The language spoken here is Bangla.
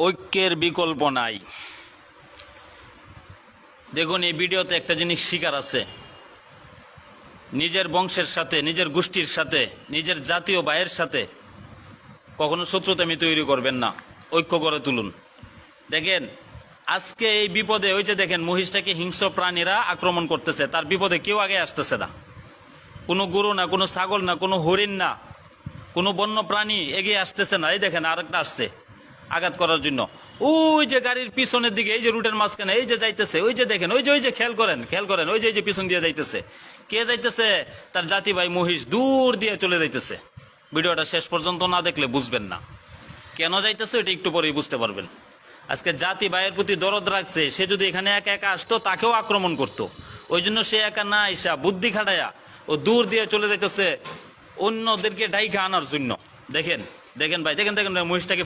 ঐক্যের বিকল্প নাই। দেখুন, এই ভিডিওতে একটা জিনিস শিকার আছে, নিজের বংশের সাথে, নিজের গোষ্ঠীর সাথে, নিজের জাতীয় ভাইয়ের সাথে কখনো শত্রুতামি তৈরি করবেন না, ঐক্য গড়ে তুলুন। দেখেন আজকে এই বিপদে, ওই যে দেখেন মহিষটাকে হিংস্র প্রাণীরা আক্রমণ করতেছে, তার বিপদে কেউ আগে আসতেছে না। কোনো গরু না, কোনো ছাগল না, কোনো হরিণ না, কোনো বন্য প্রাণী এগিয়ে আসতেছে না। এই দেখেন আরেকটা আসছে আঘাত করার জন্য। ওই যে গাড়ির পিছনের দিকে, এই যে রুটের মাঝখানে এই যে যাইতেছে, ওই যে দেখেন, ওই যে খেয়াল করেন, ওই যে পিছন দিয়ে যাইতেছে। কে যাইতেছে? তার জাতি ভাই মহিষ দূর দিয়ে চলে যাইতেছে। ভিডিওটা শেষ পর্যন্ত না দেখলে বুঝবেন না কেন যাইতেছে, এটা একটু পরেই বুঝতে পারবেন। আজকে জাতি ভাইয়ের প্রতি দরদ রাখছে, সে যদি এখানে একা একা আসতো তাকেও আক্রমণ করতো। ওই জন্য সে একা না আইসা বুদ্ধি খাটায়া ও দূর দিয়ে চলে যাইতেছে অন্যদেরকে ডাইকা আনার জন্য। দেখেন দেখেন ভাই, দেখেন মহিষটাকে